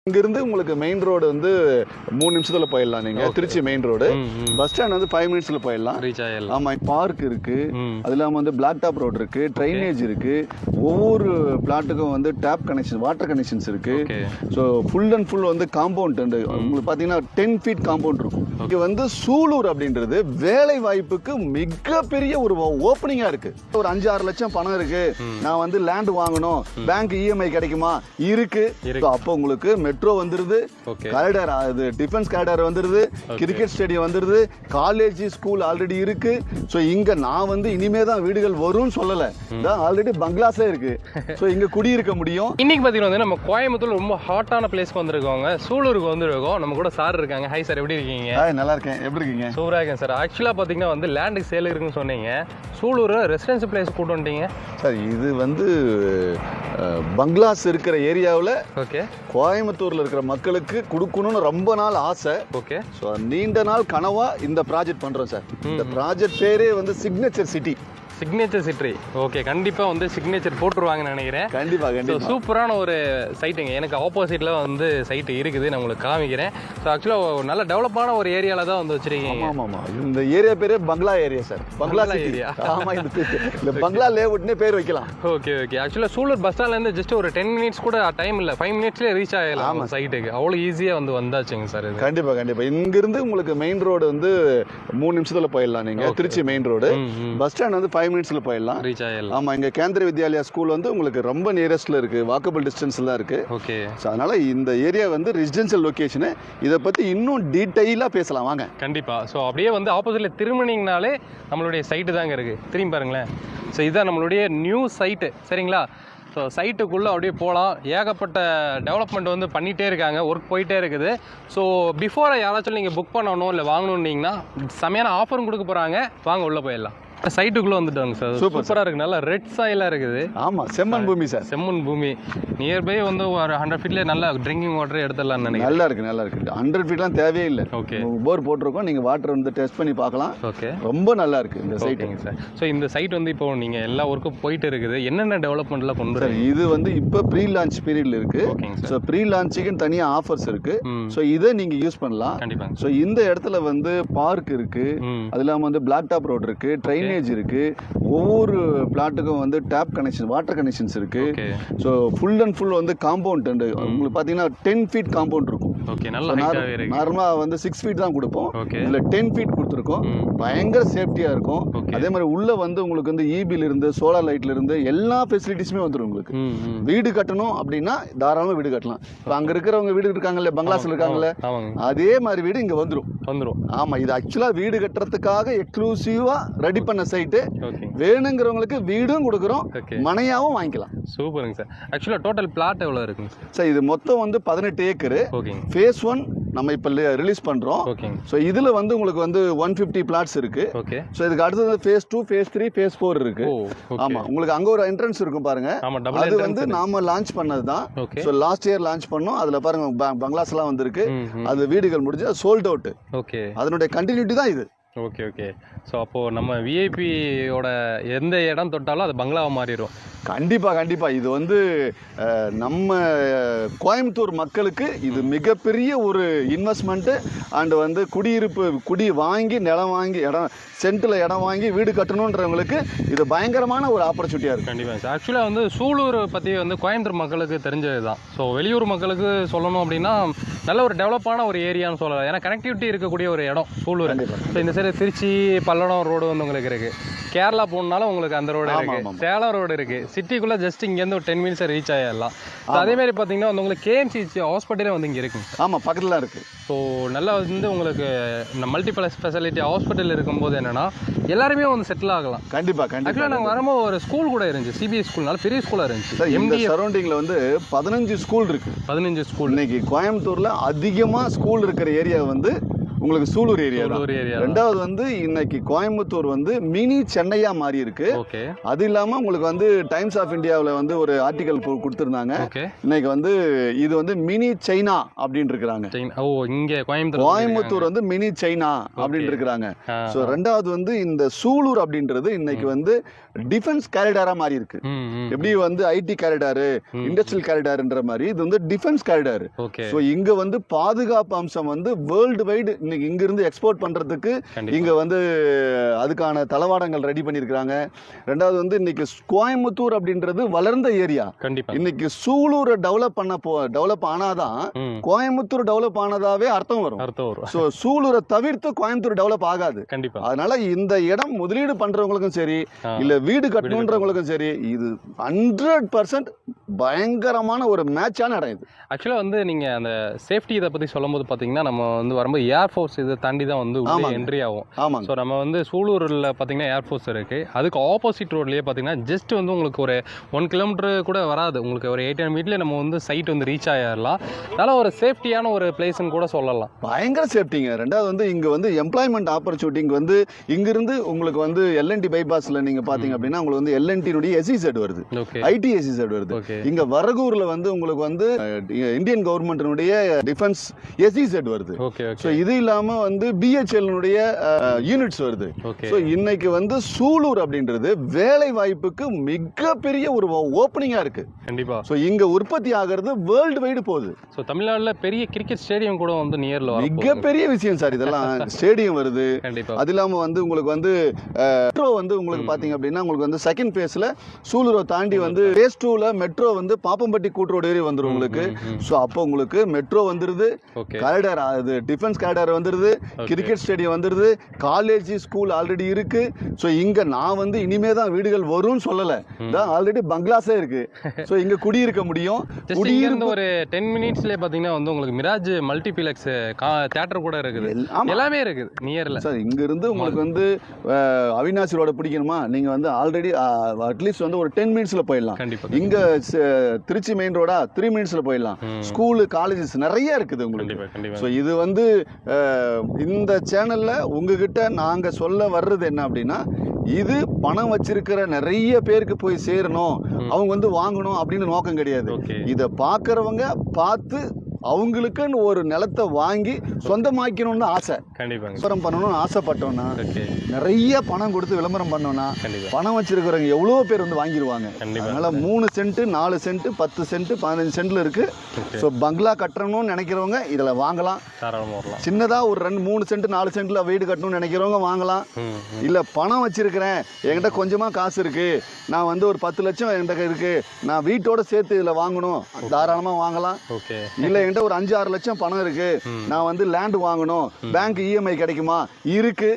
இங்கிருந்து உங்களுக்கு main road வந்து 3 நிமிஷத்துல போயிடலாம். நீங்க Trichy main road bus stand வந்து 5 மினிட்ஸ்ல போயிடலாம். ஆமா, பார்க் இருக்கு, அது இல்லாம வந்து பிளாக் டாப் ரோடு இருக்கு, ட்ரைனேஜ் இருக்கு, ஒவ்வொரு பிளாட்டுக்கும் வந்து டேப் கனெக்ஷன், வாட்டர் கனெக்ஷன்ஸ் இருக்கு. ஸோ ஃபுல் அண்ட் ஃபுல் வந்து காம்பவுண்ட் உங்களுக்கு பாத்தீங்கன்னா 10 ஃபீட் காம்பவுண்ட் இருக்கும். இங்க வந்து சூலூர் அப்படின்றது வேலை வாய்ப்புக்கு மிகப்பெரிய ஒரு ஓப்பனிங்கா இருக்கு. ஒரு 5-6 லட்சம் பணம் இருக்கு, நான் வந்து லேண்ட் வாங்கணும், பேங்க் இஎம்ஐ கிடைக்குமா? இருக்கு. அப்போ உங்களுக்கு மெட்ரோ வந்துருது, காரிடார், அது டிஃபென்ஸ் காரிடார் வந்துருது, கிரிக்கெட் ஸ்டேடியம் வந்துருது, காலேஜ் ஸ்கூல் ஆல்ரெடி இருக்கு. ஸோ இங்க நான் வந்து இனிமே தான் வீடுகள் வரும்னு சொல்லல, ஆல்ரெடி பங்களாஸே இருக்கு. ஸோ இங்க குடியிருக்க முடியும். இன்னைக்கு பாத்தீங்கன்னா வந்து நம்ம கோயம்புத்தூர் ரொம்ப ஹாட்டான பிளேஸ்க்கு வந்திருக்கோங்க, சூலூருக்கு வந்திருக்கோம். நம்ம கூட சார் இருக்காங்க. ஹாய் சார், எப்படி இருக்கீங்க? நல்லா இருக்கேன். எப்படி இருக்கீங்க? சூப்பரா இருக்கேன் சார். ஆக்சுவலா பாத்தீங்கன்னா வந்து லேண்டுக்கு சேல் இருக்குன்னு சொன்னீங்க, சூலூர் ரெசிடென்சி பிளேஸ் கூட்டு வந்துட்டீங்க சார். இது வந்து பங்களாஸ் இருக்கிற ஏரியாவில் கோயம்புத்தூர்ல இருக்கிற மக்களுக்கு கொடுக்கணும்னு ரொம்ப நாள் ஆசை. ஸோ நீண்ட நாள் கனவா இந்த ப்ராஜெக்ட் பண்றோம் சார். இந்த ப்ராஜெக்ட் பேரே வந்து signature city. Signature city. Okay, கண்டிப்பா வந்து சிக்னேச்சர் போட்டுருவாங்கன்னு நினைக்கிறேன். கண்டிப்பா கண்டிப்பா. சூப்பரான ஒரு சைட்டுங்க. எனக்கு ஆப்போசிட்ல வந்து சைட் இருக்குது, நான் உங்களுக்கு காமிக்கிறேன். ஸோ ஆக்சுவலா நல்ல டெவலப்பான ஒரு ஏரியால தான் வந்து வச்சிருக்கீங்க. ஆமா, இந்த ஏரியா பேரே பங்களா ஏரியா சார். பங்களா ஏரியா. ஆமா, இந்த பங்களா லேஅவுட்னே பேர் வைக்கலாம். ஓகே. ஆக்சுவலா சூலூர் பஸ் ஸ்டாண்ட்ல இருந்து ஜஸ்ட் ஒரு 10 மினிட்ஸ் கூட டைம் இல்ல, 5 மினிட்ஸ்ல ரீச் ஆகலாம் சைட்டுக்கு. அவ்வளவு ஈஸியா வந்து வந்தாச்சுங்க சார். கண்டிப்பா. இங்கிருந்து உங்களுக்கு மெயின் ரோடு வந்து 3 நிமிஷத்துல போயிடலாம். நீங்க Trichy main road bus stand வந்து 5 மினிட்ஸ்ல போயிடலாம். ஆமா, இங்க கேந்திர வித்யாலயா ஸ்கூல் வந்து உங்களுக்கு ரொம்ப நியரஸ்ட்ல இருக்கு, வாக்கபிள் டிஸ்டன்ஸ்ல தான் இருக்கு. ஓகே. சோ அதனால இந்த ஏரியா வந்து ரெசிடென்ஷியல் லொகேஷன். இத பத்தி இன்னும் டீடைலா பேசலாம் வாங்க. கண்டிப்பா. சோ அப்படியே வந்து ஆப்போசிட்ல திருமணிங்கனாலே நம்மளுடைய சைட்டு தாங்க இருக்கு. திரும்பி பாருங்களேன். ஸோ இதுதான் நம்மளுடைய நியூ சைட்டு, சரிங்களா? ஸோ சைட்டுக்குள்ளே அப்படியே போகலாம். ஏகப்பட்ட டெவலப்மெண்ட் வந்து பண்ணிகிட்டே இருக்காங்க, ஒர்க் போயிட்டே இருக்குது. ஸோ பிஃபோரை யாராச்சும் நீங்கள் புக் பண்ணணும் இல்லை வாங்கணுன்னீங்கன்னா செமையான ஆஃபரும் கொடுக்க போகிறாங்க. வாங்க உள்ளே போயிடலாம். சைட்டுக்குள்ளே வந்துட்டாங்க சார். சூப்பராக இருக்குது, நல்லா ரெட் சாயிலாக இருக்குது. ஆமாம், செம்மண் பூமி சார். செம்மண் பூமி. நியர்பை வந்து ஒரு 100 ஃபீட்லேயே நல்லா ட்ரிங்கிங் வாட்டர் எடுத்துடலாம்னு நினைக்கிறேன். நல்லா இருக்கு. 100 ஃபீட்லாம் தேவையே இல்லை. ஓகே. போர் போட்டிருக்கோம், நீங்கள் வாட்டர் வந்து டெஸ்ட் பண்ணி பார்க்கலாம். ஓகே. ரொம்ப நல்லா இருக்கு இந்த சைட்டுங்க சார். ஸோ இந்த சைட் வந்து இப்போ நீங்கள் எல்லா ஒர்க்கும் போயிட்டு இருக்குது. என்னென்ன டெவலப்மெண்ட்லாம் கொண்டு சார்? இது வந்து இப்போ ப்ரீ லான்ச் பீரியட்ல இருக்கு. ஸோ ப்ரீ லான்ச்சுக்கு தனியாக ஆஃபர்ஸ் இருக்கு. ஸோ இதை நீங்கள் யூஸ் பண்ணலாம். கண்டிப்பாக. ஸோ இந்த இடத்துல வந்து பார்க் இருக்கு, அது இல்லாமல் வந்து பிளாக் டாப் ரோடு இருக்கு, ட்ரைனேஜ் இருக்கு, ஒவ்வொரு பிளாட்டுக்கும் வந்து டேப் கனெக்ஷன், வாட்டர் கனெக்ஷன்ஸ் இருக்கு. ஸோ ஃபுல் அண்ட் ஃபுல் வந்து காம்பவுண்ட் உங்களுக்கு பார்த்தீங்கன்னா 10 ஃபீட் காம்பவுண்ட் இருக்கும். நார்மலா வந்து 6 ஃபீட் தான் கொடுப்போம், இதுல 10 ஃபீட் கொடுத்துருக்கோம். பயங்கர சேஃப்டியா இருக்கும். அதே மாதிரி உள்ள வந்து உங்களுக்கு வந்து இபில இருந்து சோலார் லைட்ல இருந்து எல்லா ஃபெசிலிட்டிஸுமே வந்துடும். உங்களுக்கு வீடு கட்டணும் அப்படின்னா தாராளமா வீடு கட்டலாம். இப்போ அங்க இருக்கிறவங்க வீடு இருக்காங்கல்ல, பங்களாஸ்ல இருக்காங்கல்ல, அதே மாதிரி வீடு இங்க வந்துடும். ஆமா, இது ஆக்சுவலா வீடு கட்டுறதுக்காக எக்ஸ்க்ளூசிவா ரெடி பண்ண சைட்டு. வேணுங்கிறவங்களுக்கு வீடும் கொடுக்குறோம், மனையாவும் வாங்கிக்கலாம். சூப்பருங்க சார். ஆக்சுவலா டோட்டல் பிளாட் எவ்வளவு இருக்குங்க சார்? இது மொத்தம் வந்து 18 ஏக்கர். ஃபேஸ் 1 நம்ம இப்ப ரிலீஸ் பண்றோம். சோ இதுல வந்து உங்களுக்கு வந்து 150 பிளாட்ஸ் இருக்கு. சோ இதுக்கு அடுத்து ஃபேஸ் 2, ஃபேஸ் 3, ஃபேஸ் 4 இருக்கு. ஆமா, உங்களுக்கு அங்க ஒரு என்ட்ரன்ஸ் இருக்கும் பாருங்க. அது வந்து நாம லான்ச் பண்ணதுதான். சோ லாஸ்ட் இயர் லான்ச் பண்ணோம். அதுல பாருங்க பங்களாஸ் எல்லாம் வந்திருக்கு. அது வீடுகள் முடிஞ்சு சோல்ட் அவுட். அதனுடைய கண்டினியூட்டி தான் இது. ஓகே. ஸோ அப்போது நம்ம விஐபியோட எந்த இடம் தொட்டாலும் அது பங்களாவை மாறிடும். கண்டிப்பாக. இது வந்து நம்ம கோயம்புத்தூர் மக்களுக்கு இது மிகப்பெரிய ஒரு இன்வெஸ்ட்மெண்ட்டு. அண்டு வந்து குடி வாங்கி நிலம் வாங்கி சென்ட்டில் இடம் வாங்கி வீடு கட்டணுன்றவங்களுக்கு இது பயங்கரமான ஒரு ஆப்பர்ச்சுனிட்டியாக இருக்குது. கண்டிப்பாக சார். ஆக்சுவலாக வந்து சூலூர் பற்றி வந்து கோயம்புத்தூர் மக்களுக்கு தெரிஞ்சது தான். ஸோ வெளியூர் மக்களுக்கு சொல்லணும் அப்படின்னா நல்ல ஒரு டெவலப்பான ஒரு ஏரியான்னு சொல்லலாம். ஏன்னா கனெக்டிவிட்டி இருக்கக்கூடிய ஒரு இடம் சூலூர். ஸோ இந்த சைடு திருச்சி பல்லடம் ரோடு வந்து உங்களுக்கு இருக்குது. கேரளா போகணுன்னாலும் உங்களுக்கு அந்த ரோடு இருக்குது. சேலம் ரோடு இருக்குது. சிட்டிக்குள்ளே ஜஸ்ட் இங்கேருந்து ஒரு 10 மினிட்ஸ் ரீச் ஆகிடலாம். ஸோ அதேமாதிரி பார்த்தீங்கன்னா வந்து உங்களுக்கு கேஎம்சிஹெச் ஹாஸ்பிட்டலே வந்து இங்கே இருக்குங்க. ஆமாம், பக்கத்தில் இருக்குது. ஸோ நல்லா வந்து உங்களுக்கு மல்டிபிள் ஸ்பெஷாலிட்டி ஹாஸ்பிட்டல் இருக்கும்போது என்னன்னா எல்லாருமே வந்து செட்டில் ஆகலாம். கண்டிப்பாக. ஆக்சுவலாக நாங்கள் வரும்போது ஒரு ஸ்கூல் கூட இருந்துச்சு, சிபிஎஸ் ஸ்கூல்னால பெரிய ஸ்கூலாக இருந்துச்சு. இந்த சரௌண்டிங்கில் வந்து 15 ஸ்கூல் இருக்குது. 15 ஸ்கூல். இன்னைக்கு கோயம்புத்தூரில் அதிகமாக ஸ்கூல் இருக்கிற ஏரியா வந்து உங்களுக்கு சூலூர் ஏரியா தான். ஏரியா. ரெண்டாவது வந்து இன்னைக்கு கோயம்புத்தூர் வந்து மினி சென்னையா மாறி இருக்கு. ஓகே. அது இல்லாம உங்களுக்கு வந்து டைம்ஸ் ஆஃப் இந்தியாவில் வந்து ஒரு ஆர்டிகல் கொடுத்திருந்தாங்க. ஓகே. இன்னைக்கு வந்து இது வந்து மினி சைனா அப்படின்னு இருக்கிறாங்க. ஓ, இங்க கோயம்புத்தூர் வந்து மினி சைனா அப்படின்னு இருக்கிறாங்க. ஸோ ரெண்டாவது வந்து இந்த சூலூர் அப்படின்றது இன்னைக்கு வந்து டிஃபென்ஸ் காரிடாரா மாறி இருக்கு. எப்படி வந்து ஐடி காரிடாரு, இண்டஸ்ட்ரியல் காரிடார்ன்ற மாதிரி இது வந்து டிஃபென்ஸ் காரிடார். ஸோ இங்க வந்து பாதுகாப்பு அம்சம் வந்து வேர்ல்டு வைடு இன்னைக்கு இங்க இருந்து எக்ஸ்போர்ட் பண்றதுக்கு இங்க வந்து அதுக்கான தளவாடங்கள் ரெடி பண்ணிருக்காங்க. ரெண்டாவது வந்து இன்னைக்கு கோயம்புத்தூர் அப்படின்றது வளர்ந்த ஏரியா. இன்னைக்கு சூலூரை டெவலப் ஆனாதான் கோயம்புத்தூர் டெவலப் ஆனதாவே அர்த்தம் வரும். ஸோ சூலூரை தவிர்த்து கோயம்புத்தூர் டெவலப் ஆகாது. அதனால இந்த இடம் முதலீடு பண்றவங்களுக்கும் சரி, இல்ல வீடு கட்டணுன்றவங்களுக்கும் சரி, இது 100% பயங்கரமான ஒரு மேட்சான இடம். இது ஆக்சுவலாக வந்து நீங்கள் அந்த சேஃப்டி இதை பற்றி சொல்லும் போது பார்த்தீங்கன்னா, நம்ம வந்து வரும்போது ஏர்ஃபோர்ஸ் இதை தாண்டி தான் வந்து என்ட்ரி ஆகும். ஆமாம். ஸோ நம்ம வந்து சூலூரில் பார்த்தீங்கன்னா ஏர்ஃபோர்ஸ் இருக்குது. அதுக்கு ஆப்போசிட் ரோட்லேயே பார்த்தீங்கன்னா ஜஸ்ட் வந்து உங்களுக்கு ஒரு 1 கிலோமீட்டர் கூட வராது. உங்களுக்கு ஒரு 800 மீட்டர்லேயே நம்ம வந்து சைட் வந்து ரீச் ஆகிடலாம். அதனால் ஒரு சேஃப்டியான ஒரு பிளேஸ்ன்னு கூட சொல்லலாம். பயங்கர சேஃப்டிங்க. ரெண்டாவது வந்து இங்கே வந்து எம்ப்ளாய்மெண்ட் ஆப்பர்ச்சுனிட்டி இங்கே வந்து இங்கிருந்து உங்களுக்கு வந்து எல்என்டி பைபாஸில் நீங்கள் பார்த்தீங்க அப்படின்னா உங்களுக்கு வந்து எல்என்டினுடைய எஸ்இசெட் வருது, ஐடி எஸ்இசெட் வருது. இங்கே வரகூரில் வந்து உங்களுக்கு வந்து இந்தியன் கவர்மெண்ட்டினுடைய டிஃபென்ஸ் எஸ்இசெட் வருது. ஸோ இது இல்லாமல் வந்து பிஹெச்எல்னுடைய யூனிட்ஸ் வருது. ஸோ இன்னைக்கு வந்து சூலூர் அப்படின்றது வேலை வாய்ப்புக்கு மிகப்பெரிய ஒரு ஓப்பனிங்காக இருக்கு. கண்டிப்பா. ஸோ இங்க உற்பத்தி ஆகிறது வேர்ல்டு வைடு போகுது. ஸோ தமிழ்நாட்டில் பெரிய கிரிக்கெட் ஸ்டேடியம் கூட வந்து நியர்ல மிகப்பெரிய விஷயம் சார் இதெல்லாம். ஸ்டேடியம் வருது. கண்டிப்பா. அது இல்லாமல் வந்து உங்களுக்கு வந்து மெட்ரோ வந்து உங்களுக்கு பார்த்தீங்க அப்படின்னா உங்களுக்கு வந்து செகண்ட் ஃபேஸில் சூலூரை தாண்டி வந்து ஃபேஸ் 2ல மெட்ரோ வந்து பாப்பம்பட்டி கூட்டுரோடு ஏறி வந்துடும் உங்களுக்கு. ஸோ அப்போ உங்களுக்கு மெட்ரோ வந்துருது, காரிடார் அது டிஃபென்ஸ் காரிடார் வந்துருது, கிரிக்கெட் ஸ்டேடியம் வந்துருது, காலேஜ் ஸ்கூல் ஆல்ரெடி இருக்கு. ஸோ இங்க நான் வந்து இனிமே தான் வீடுகள் வரும்னு சொல்லலை, ஆல்ரெடி பங்களாஸே இருக்கு. ஸோ இங்க குடியிருக்க முடியும். குடியிருந்து ஒரு 10 மினிட்ஸ்லேயே பார்த்தீங்கன்னா வந்து உங்களுக்கு மிராஜ் மல்டிபிளெக்ஸ் தியேட்டர் கூட இருக்குது, எல்லாமே இருக்குது நியர்ல. சார் இங்க இருந்து உங்களுக்கு வந்து அவினாசி ரோட பிடிக்கணுமா, நீங்க வந்து ஆல்ரெடி அட்லீஸ்ட் வந்து ஒரு 10 மினிட்ஸ்ல போயிடலாம். இங்க திருச்சி மெயின் ரோடா 3 மினிட்ஸ்ல போயிடலாம். ஸ்கூலு காலேஜஸ் நிறைய இருக்குது உங்களுக்கு. ஸோ இது வந்து இந்த சேனல்ல உங்ககிட்ட நாங்க சொல்ல வர்றது என்ன அப்படின்னா, இது பணம் வச்சிருக்கிற நிறைய பேருக்கு போய் சேரணும், அவங்க வந்து வாங்கணும் அப்படின்னு நோக்கம் கிடையாது. இதை பார்க்கறவங்க பார்த்து அவங்களுக்குன்னு ஒரு நிலத்தை வாங்கி சொந்தமாக்கணும்னு ஆசை, விளம்பரம் பண்ணணும்னு ஆசைப்பட்டோம்னா, நிறைய பணம் கொடுத்து விளம்பரம் பண்ணோம்னா பணம் வச்சிருக்கிறவங்க எவ்வளோ பேர் வந்து வாங்கிடுவாங்க. அதனால 3 சென்ட் 4 சென்ட் 10 சென்ட் 15 சென்ட்ல இருக்கு. ஸோ பங்களா கட்டணும்னு நினைக்கிறவங்க இதில் வாங்கலாம். சின்னதா ஒரு 3 சென்ட் 4 சென்ட்ல வீடு கட்டணும்னு நினைக்கிறவங்க வாங்கலாம். இல்ல பணம் வச்சிருக்கிறேன், என்கிட்ட கொஞ்சமா காசு இருக்கு, நான் வந்து ஒரு 10 லட்சம் என்கிட்ட இருக்கு, நான் வீட்டோட சேர்த்து இதில் வாங்கணும், தாராளமா வாங்கலாம். இல்ல ஒரு 5-6 லட்சம் பணம் இருக்கு, நான் வந்து லேண்ட் வாங்கணும், பேங்க் இஎம்ஐ கிடைக்குமா, இருக்கு.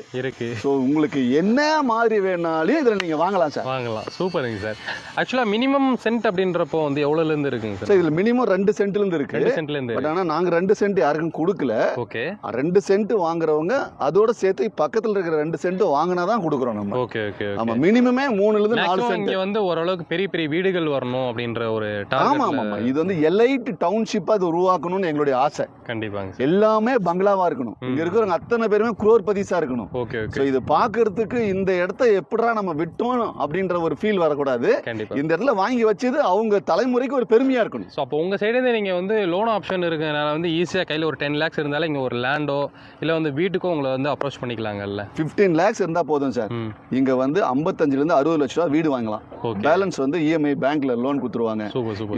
சோ உங்களுக்கு என்ன மாதிரி வேணாலும் இதுல நீங்க வாங்கலாம் சார். வாங்கலாம். சூப்பருங்க சார். ஆக்சுவலா மினிமம் சென்ட் அப்படின்றப்போ வந்து எவ்வளவுல இருந்து இருக்குங்க சார்? இதுல மினிமம் 2 சென்ட்ல இருந்து இருக்கு. 2 சென்ட்ல இருந்து. பட் ஆனா நாங்க 2 சென்ட் யாருக்கும் கொடுக்கல. ஓகே. 2 சென்ட் வாங்குறவங்க அதோட சேர்த்து பக்கத்துல இருக்கிற 2 சென்ட் வாங்கினா தான் கொடுக்குறோம் நம்ம. Okay okay. ஆமா, மினிமமே 3ல இருந்து 4 சென்ட். இங்க வந்து ஓரளவுக்கு பெரிய பெரிய வீடுகள் வரணும் அப்படின்ற ஒரு டார்கெட். ஆமா ஆமா, இது வந்து எலைட் டவுன்ஷிப்பா அது உருவாக்கணும்னு எங்களுடைய ஆசை. கண்டிப்பாங்க. எல்லாமே பங்களாவா இருக்கணும், இங்க இருக்கிறவங்க அத்தனை பேருமே குரோர்பதிஸா இருக்கணும். Okay okay. சோ இது பாக்குறதுக்கு இந்த இடத்தை எப்படா நம்ம விட்டோம் அப்படின்ற ஒரு ஃபீல் வரக்கூடாது. இந்த இடத்துல வாங்கி வச்சது அவங்க தலைமுறைக்கு ஒரு பெருமையா இருக்கணும். ஸோ அப்போ உங்க சைடு நீங்க வந்து லோன் ஆப்ஷன் இருக்கிறதுனால வந்து ஈஸியா கையில ஒரு 10 lakhs இருந்தாலும் இங்க ஒரு லேண்டோ இல்ல வந்து வீட்டுக்கோ உங்களை வந்து அப்ரோச் பண்ணிக்கலாங்கல்ல. 15 lakhs இருந்தா போதும் சார். இங்க வந்து 55 இருந்து 60 லட்சம் ரூபாய் வீடு வாங்கலாம். பேலன்ஸ் வந்து இஎம்ஐ பேங்க்ல லோன் கொடுத்துருவாங்க.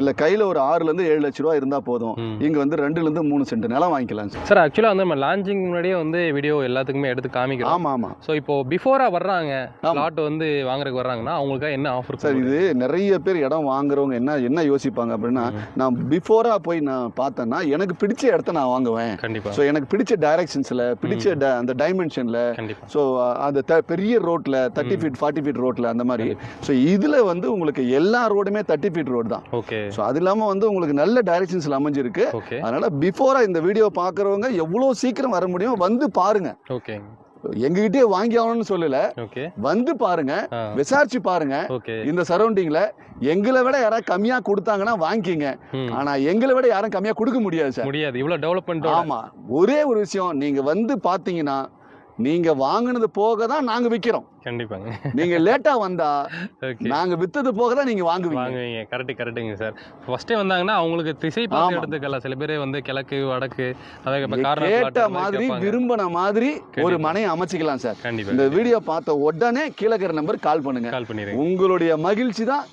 இல்ல கையில ஒரு 6ல இருந்து 7 லட்சம் ரூபாய் இருந்தா போதும். இங்க வந்து 2ல இருந்து 3 சென்ட் நிலம் வாங்கிக்கலாம் சார். ஆக்சுவலா வந்து நம்ம லான்ச்சிங் முன்னாடியே வந்து வீடியோ எல்லாத்துக்குமே எடுத்து காமிக்கிறோம். ஆமா ஆமா. சோ இப்போ பிஃபோரா வர்றாங்க, பிளாட் வந்து வாங்குறதுக்கு வர்றாங்கன்னா அவங்களுக்கு என்ன ஆஃபர் சார்? இது நிறைய பேர் இடம் வாங்குறவங்க என்ன யோசிப்பாங்க அப்படின்னா, நான் பிஃபோரா போய் நான் பார்த்தேன்னா எனக்கு பிடிச்ச இடத்த நான் வாங்குவேன். கண்டிப்பா. ஸோ எனக்கு பிடிச்ச டைரக்ஷன்ஸ்ல, பிடிச்ச அந்த டைமென்ஷன்ல, ஸோ அந்த பெரிய ரோட்ல 30 ஃபீட் 40 ஃபீட் ரோட்ல அந்த மாதிரி. ஸோ இதுல வந்து உங்களுக்கு எல்லா ரோடுமே 30 ஃபீட் ரோடு தான். ஓகே. ஸோ அது இல்லாம வந்து உங்களுக்கு நல்ல டைரக்ஷன்ஸ்ல அமைஞ்சிருக்கு. அதனால பிஃபோரா இந்த வீடியோ பார்க்குறவங்க எவ்வளோ சீக்கிரம் வர முடியும் வந்து பாருங்க. ஓகே. எங்ககிட்டயே வாங்கி ஆகணும்னு சொல்லல, ஓகே வந்து பாருங்க, விசாரிச்சு பாருங்க. ஓகே இந்த சரௌண்டிங்ல எங்களை விட யாராவது கம்மியா கொடுத்தாங்கன்னா வாங்கிக்கிங்க. ஆனா எங்களை விட யாரும் கம்மியா கொடுக்க முடியாது சார். முடியாது, இவ்வளவு டெவலப்மெண்ட். ஆமா, ஒரே ஒரு விஷயம், நீங்க வந்து பாத்தீங்கன்னா நீங்க வாங்குனது போக தான் நாங்க விக்கிறோம். கண்டிப்பாங்க. நீங்க லேட்டா வந்தா நாங்க வித்தது போக தான் நீங்க வாங்குவீங்க. கரெக்டுங்க சார். ஃபர்ஸ்டே வந்தாங்கன்னா அவங்களுக்கு திசை பார்த்து எடுத்துக்கலாம். சில பேர் வந்து கிழக்கு வடக்கு கேட்ட மாதிரி விரும்பின மாதிரி ஒரு மனையை அமைச்சிக்கலாம் சார். கண்டிப்பா. இந்த வீடியோ பார்த்த உடனே கீழே இருக்கிற நம்பர் கால் பண்ணுங்க. உங்களுடைய மகிழ்ச்சி தான்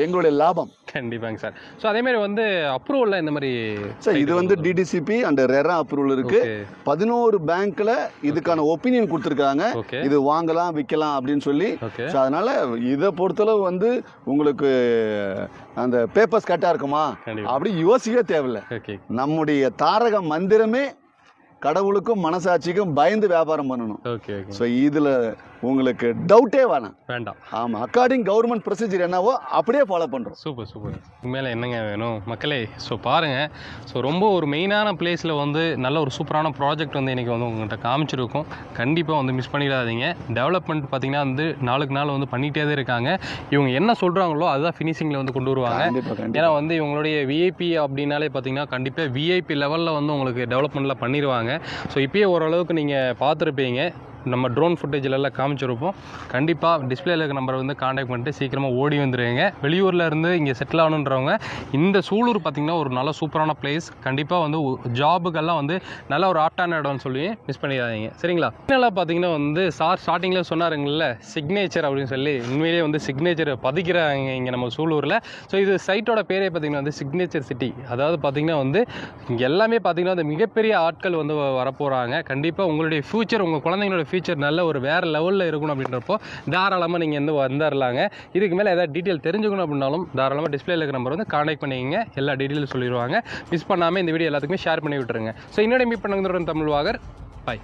எங்களுடைய லாபம். கண்டிப்பாங்க சார். ஸோ அதே மாதிரி வந்து அப்ரூவல் இந்த மாதிரி சார், இது வந்து டிடிசிபி அண்ட் ரெரா அப்ரூவல் இருக்கு. 11 பேங்க்ல இதுக்கான ஒப்பீனியன் கொடுத்துருக்காங்க, இது வாங்கலாம் விற்கலாம் அப்படின்னு சொல்லி. அதனால இதை பொறுத்தளவு வந்து உங்களுக்கு அந்த பேப்பர்ஸ் கரெக்டா இருக்குமா அப்படி யோசிக்கவே தேவையில்லை. நம்முடைய தாரக மந்திரமே கடவுளுக்கும் மனசாட்சிக்கும் பயந்து வியாபாரம் பண்ணணும். ஸோ இதுல உங்களுக்கு டவுட்டே வேண்டாம். ஆமா, அக்கார்டிங் கவர்மெண்ட் ப்ரொசீஜர் என்னவோ அப்படியே ஃபாலோ பண்றோம். சூப்பர். மேலே என்னங்க வேணும் மக்களே? ஸோ பாருங்க, ஸோ ரொம்ப ஒரு மெயினான பிளேஸில் வந்து நல்ல ஒரு சூப்பரான ப்ராஜெக்ட் வந்து இன்றைக்கி வந்து உங்கள்கிட்ட காமிச்சிருக்கோம். கண்டிப்பாக வந்து மிஸ் பண்ணிடாதீங்க. டெவலப்மெண்ட் பார்த்தீங்கன்னா வந்து நாளுக்கு நாள் வந்து பண்ணிகிட்டே தான் இருக்காங்க. இவங்க என்ன சொல்கிறாங்களோ அதுதான் ஃபினிஷிங்கில் வந்து கொண்டு வருவாங்க. ஏன்னா வந்து இவங்களுடைய விஐபி அப்படின்னாலே பார்த்தீங்கன்னா கண்டிப்பாக விஐபி லெவலில் வந்து உங்களுக்கு டெவலப்மெண்ட்டில் பண்ணிடுவாங்க. ஸோ இப்போயே ஓரளவுக்கு நீங்கள் பார்த்துருப்பீங்க, நம்ம ட்ரோன் ஃபுட்டேஜிலெல்லாம் காமிச்சிருப்போம். கண்டிப்பாக டிஸ்பிளேல இருக்க நம்பரை வந்து காண்டாக்ட் பண்ணிட்டு சீக்கிரமாக ஓடி வந்துடுங்க. வெளியூரில் இருந்து இங்கே செட்டில் ஆகணுன்றவங்க இந்த சூலூர் பார்த்திங்கன்னா ஒரு நல்ல சூப்பரான பிளேஸ். கண்டிப்பாக வந்து ஜாபுக்கெல்லாம் வந்து நல்ல ஒரு ஆப்டான இடம்னு சொல்லி மிஸ் பண்ணிடாதீங்க. சரிங்களா? இதெல்லாம் பார்த்தீங்கன்னா வந்து சார் ஸ்டார்டிங்கில் சொன்னாருங்கள்ல சிக்னேச்சர் அப்படின்னு சொல்லி, உண்மையிலேயே வந்து சிக்னேச்சர் பதிக்கிறாங்க இங்கே நம்ம சூலூரில். ஸோ இது சைட்டோட பேரே பார்த்திங்கன்னா வந்து சிக்னேச்சர் சிட்டி. அதாவது பார்த்திங்கன்னா வந்து இங்கே எல்லாமே பார்த்திங்கன்னா அந்த மிகப்பெரிய ஆட்கள் வந்து வரப்போகிறாங்க. கண்டிப்பாக உங்களுடைய ஃப்யூச்சர், உங்கள் குழந்தைங்களோட ஃபியூச்சர் நல்ல ஒரு வேறு லெவலில் இருக்கணும் அப்படின்றப்போ தாராளமாக நீங்கள் வந்து வந்துடலாங்க. இதுக்கு மேலே ஏதாவது டீட்டெயில் தெரிஞ்சுக்கணும் அப்படின்னாலும் தாராளமாக டிஸ்பிளேல இருக்கிற நம்பர் வந்து கான்டாக்ட் பண்ணிக்கங்க. எல்லா டீட்டெயிலும் சொல்லிடுவாங்க. மிஸ் பண்ணாமல் இந்த வீடியோ எல்லாத்துக்குமே ஷேர் பண்ணி விட்டுருங்க. ஸோ இன்னொரு மீட் பண்ணுங்க தமிழ் வாகர். பாய்.